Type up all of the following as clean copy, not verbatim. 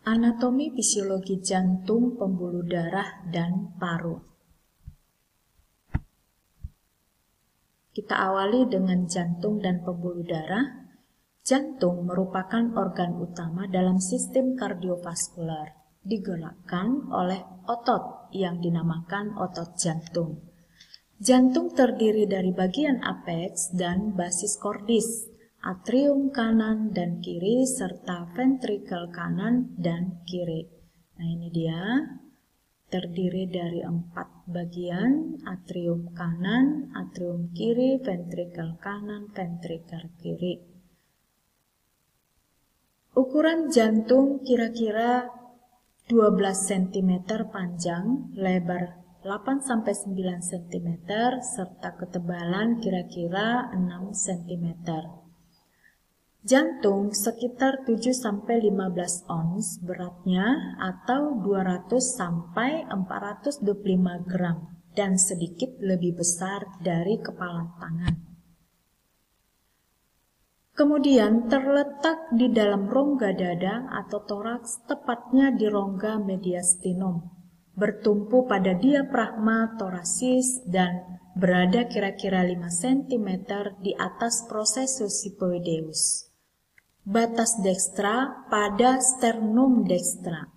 Anatomi fisiologi jantung, pembuluh darah, dan paru. Kita awali dengan jantung dan pembuluh darah. Jantung merupakan organ utama dalam sistem kardiovaskular, digerakkan oleh otot yang dinamakan otot jantung. Jantung terdiri dari bagian apeks dan basis cordis, atrium kanan dan kiri, serta ventrikel kanan dan kiri. Nah, ini dia, terdiri dari 4 bagian, atrium kanan, atrium kiri, ventrikel kanan, ventrikel kiri. Ukuran jantung kira-kira 12 cm panjang, lebar 8-9 cm, serta ketebalan kira-kira 6 cm. Jantung sekitar 7-15 ons beratnya atau 200-425 gram dan sedikit lebih besar dari kepalan tangan. Kemudian terletak di dalam rongga dada atau toraks, tepatnya di rongga mediastinum, bertumpu pada diafragma thoracis dan berada kira-kira 5 cm di atas processus siphooideus. Batas dekstra pada sternum dekstra.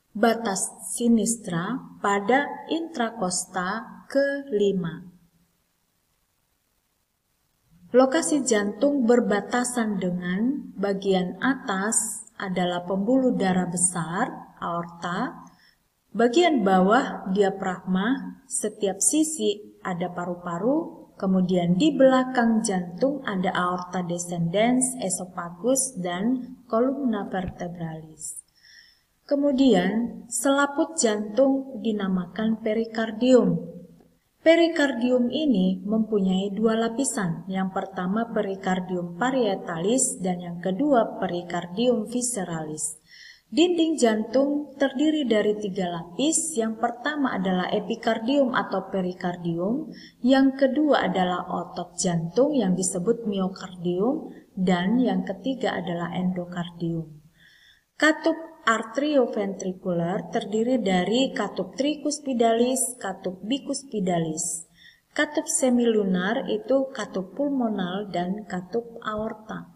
Batas sinistra pada intrakosta ke-5. Lokasi jantung berbatasan dengan bagian atas adalah pembuluh darah besar, aorta, bagian bawah diafragma, setiap sisi ada paru-paru, kemudian di belakang jantung ada aorta descendens, esophagus, dan columna vertebralis. Kemudian selaput jantung dinamakan perikardium. Perikardium ini mempunyai 2 lapisan. Yang pertama perikardium parietalis dan yang kedua perikardium visceralis. Dinding jantung terdiri dari 3 lapis. Yang pertama adalah epikardium atau perikardium, yang kedua adalah otot jantung yang disebut miokardium, dan yang ketiga adalah endokardium. Katup arterioventrikular terdiri dari katup tricuspidalis, katup bicuspidalis. Katup semilunar itu katup pulmonal dan katup aorta.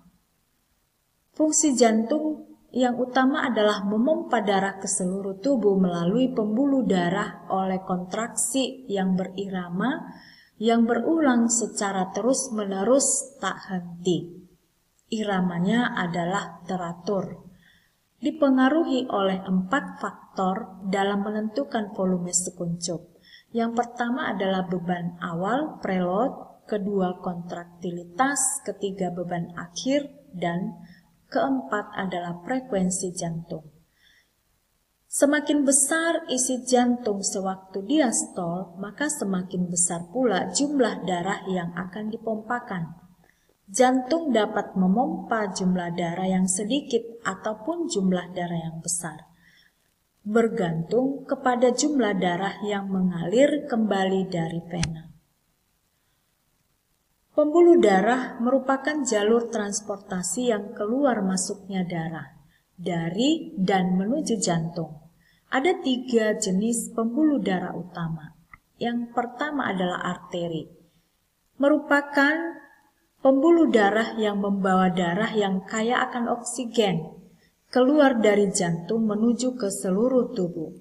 Fungsi jantung yang utama adalah memompa darah ke seluruh tubuh melalui pembuluh darah oleh kontraksi yang berirama yang berulang secara terus-menerus tak henti. Iramanya adalah teratur. Dipengaruhi oleh 4 faktor dalam menentukan volume sekuncup. Yang pertama adalah beban awal, preload, kedua kontraktilitas, ketiga beban akhir, dan keempat adalah frekuensi jantung. Semakin besar isi jantung sewaktu diastol, maka semakin besar pula jumlah darah yang akan dipompakan. Jantung dapat memompa jumlah darah yang sedikit ataupun jumlah darah yang besar, bergantung kepada jumlah darah yang mengalir kembali dari vena. Pembuluh darah merupakan jalur transportasi yang keluar masuknya darah dari dan menuju jantung. Ada 3 jenis pembuluh darah utama. Yang pertama adalah arteri. Merupakan pembuluh darah yang membawa darah yang kaya akan oksigen keluar dari jantung menuju ke seluruh tubuh.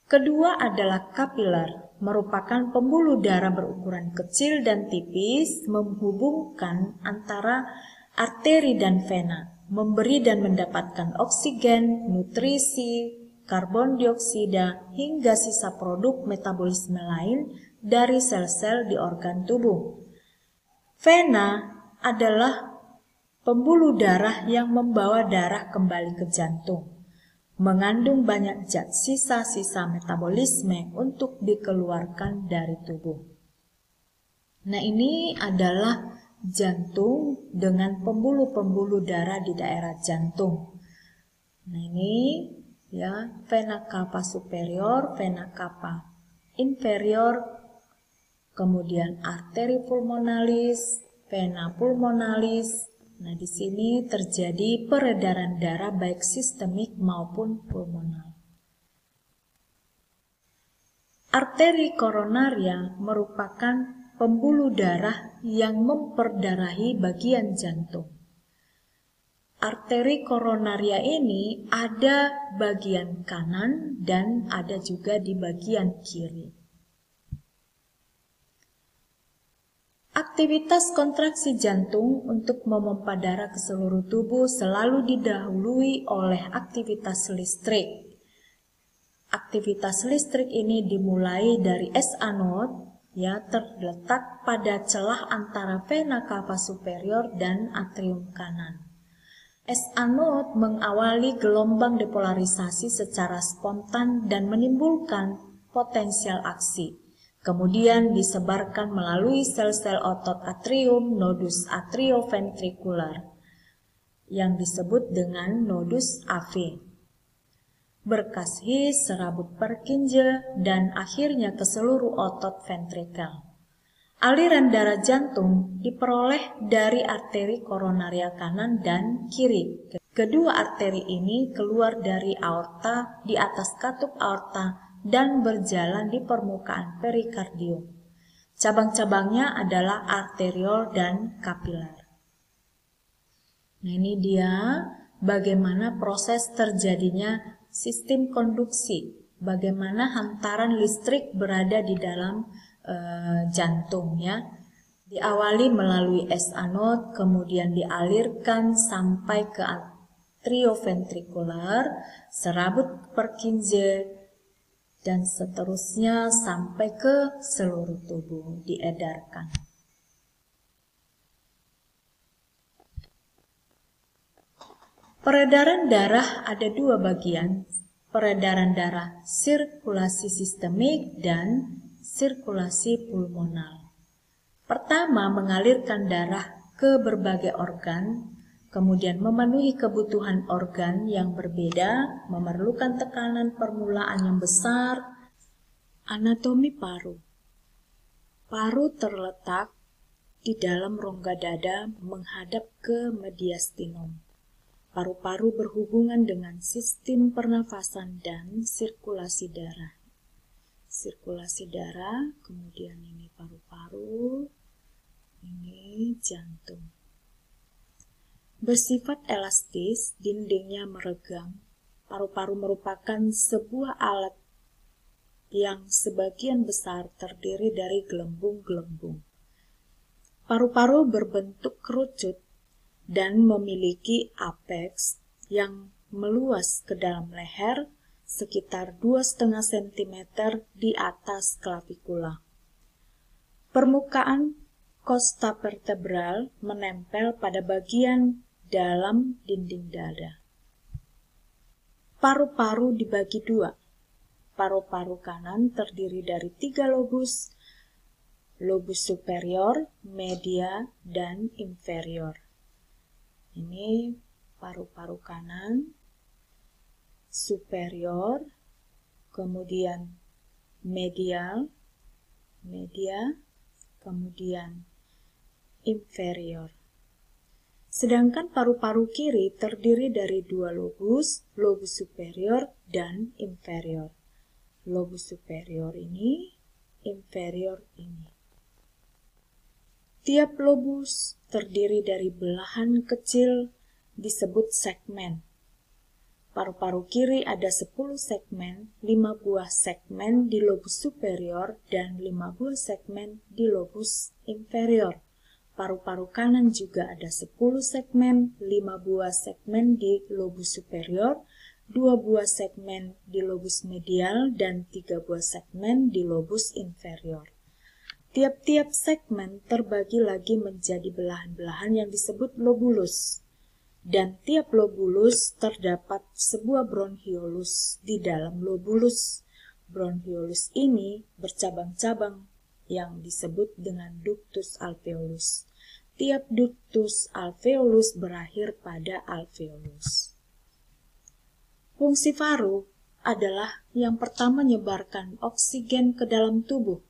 Kedua adalah kapiler. Merupakan pembuluh darah berukuran kecil dan tipis menghubungkan antara arteri dan vena, memberi dan mendapatkan oksigen, nutrisi, karbon dioksida, hingga sisa produk metabolisme lain dari sel-sel di organ tubuh. Vena adalah pembuluh darah yang membawa darah kembali ke jantung, mengandung banyak zat sisa-sisa metabolisme untuk dikeluarkan dari tubuh. Nah, ini adalah jantung dengan pembuluh-pembuluh darah di daerah jantung. Nah, ini ya, vena cava superior, vena cava inferior, kemudian arteri pulmonalis, vena pulmonalis, Nah, di sini terjadi peredaran darah baik sistemik maupun pulmonal. Arteri koronaria merupakan pembuluh darah yang memperdarahi bagian jantung. Arteri koronaria ini ada bagian kanan dan ada juga di bagian kiri. Aktivitas kontraksi jantung untuk memompa darah ke seluruh tubuh selalu didahului oleh aktivitas listrik. Aktivitas listrik ini dimulai dari SA node, terletak pada celah antara vena cava superior dan atrium kanan. SA node mengawali gelombang depolarisasi secara spontan dan menimbulkan potensial aksi. Kemudian disebarkan melalui sel-sel otot atrium nodus atrioventrikular yang disebut dengan nodus AV. Berkasih serabut Purkinje dan akhirnya ke seluruh otot ventrikel. Aliran darah jantung diperoleh dari arteri koronaria kanan dan kiri. Kedua arteri ini keluar dari aorta di atas katup aorta dan berjalan di permukaan perikardium. Cabang-cabangnya adalah arteriol dan kapiler. Nah, ini dia bagaimana proses terjadinya sistem konduksi, bagaimana hantaran listrik berada di dalam jantung ya. Diawali melalui SA node, kemudian dialirkan sampai ke atrioventrikular, serabut Purkinje, dan seterusnya sampai ke seluruh tubuh diedarkan. Peredaran darah ada dua bagian, peredaran darah sirkulasi sistemik dan sirkulasi pulmonal. Pertama, mengalirkan darah ke berbagai organ, kemudian memenuhi kebutuhan organ yang berbeda, memerlukan tekanan permulaan yang besar. Anatomi paru. Paru terletak di dalam rongga dada menghadap ke mediastinum. Paru-paru berhubungan dengan sistem pernafasan dan sirkulasi darah. Sirkulasi darah, kemudian ini paru-paru, ini jantung. Bersifat elastis, dindingnya meregang. Paru-paru merupakan sebuah alat yang sebagian besar terdiri dari gelembung-gelembung. Paru-paru berbentuk kerucut dan memiliki apeks yang meluas ke dalam leher sekitar 2,5 cm di atas klavikula. Permukaan kosta vertebral menempel pada bagian dalam dinding dada. Paru-paru dibagi dua. Paru-paru kanan terdiri dari 3 lobus, lobus superior, media, dan inferior. Ini paru-paru kanan, superior, kemudian medial, kemudian inferior. Sedangkan paru-paru kiri terdiri dari 2 lobus, lobus superior dan inferior. Lobus superior ini, inferior ini. Tiap lobus terdiri dari belahan kecil disebut segmen. Paru-paru kiri ada 10 segmen, 5 buah segmen di lobus superior dan 5 buah segmen di lobus inferior. Paru-paru kanan juga ada 10 segmen, 5 buah segmen di lobus superior, 2 buah segmen di lobus medial, dan 3 buah segmen di lobus inferior. Tiap-tiap segmen terbagi lagi menjadi belahan-belahan yang disebut lobulus. Dan tiap lobulus terdapat sebuah bronchiolus di dalam lobulus. Bronchiolus ini bercabang-cabang yang disebut dengan ductus alveolus. Tiap ductus alveolus berakhir pada alveolus. Fungsi paru adalah yang pertama menyebarkan oksigen ke dalam tubuh,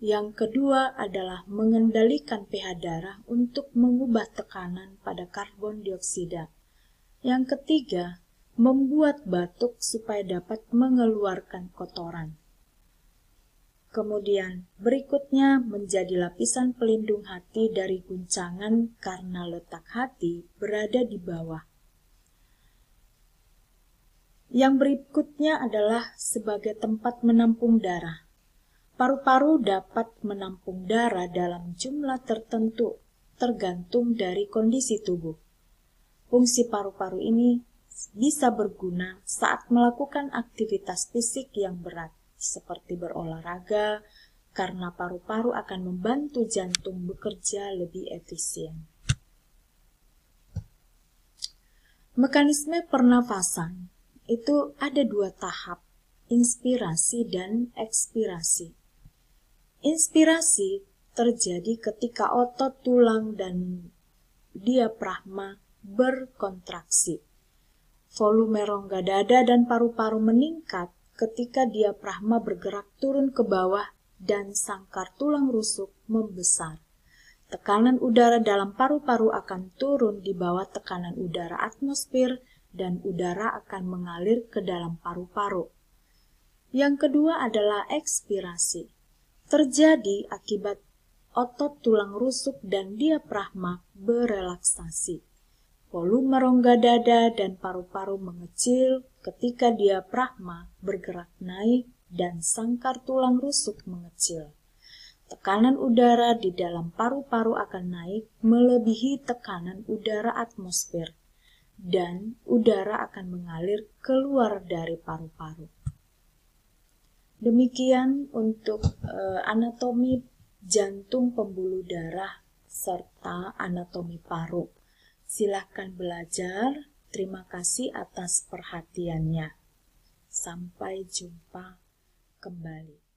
Yang kedua adalah mengendalikan pH darah untuk mengubah tekanan pada karbon dioksida. Yang ketiga, membuat batuk supaya dapat mengeluarkan kotoran. Kemudian berikutnya menjadi lapisan pelindung hati dari guncangan karena letak hati berada di bawah. Yang berikutnya adalah sebagai tempat menampung darah. Paru-paru dapat menampung darah dalam jumlah tertentu, tergantung dari kondisi tubuh. Fungsi paru-paru ini bisa berguna saat melakukan aktivitas fisik yang berat, seperti berolahraga, karena paru-paru akan membantu jantung bekerja lebih efisien. Mekanisme pernafasan itu ada 2 tahap, inspirasi dan ekspirasi. Inspirasi terjadi ketika otot tulang dan diafragma berkontraksi. Volume rongga dada dan paru-paru meningkat ketika diafragma bergerak turun ke bawah dan sangkar tulang rusuk membesar. Tekanan udara dalam paru-paru akan turun di bawah tekanan udara atmosfer dan udara akan mengalir ke dalam paru-paru. Yang kedua adalah ekspirasi. Terjadi akibat otot tulang rusuk dan diafragma berelaksasi. Volume rongga dada dan paru-paru mengecil ketika diafragma bergerak naik dan sangkar tulang rusuk mengecil. Tekanan udara di dalam paru-paru akan naik melebihi tekanan udara atmosfer, dan udara akan mengalir keluar dari paru-paru. Demikian untuk anatomi jantung pembuluh darah serta anatomi paru. Silahkan belajar. Terima kasih atas perhatiannya. Sampai jumpa kembali.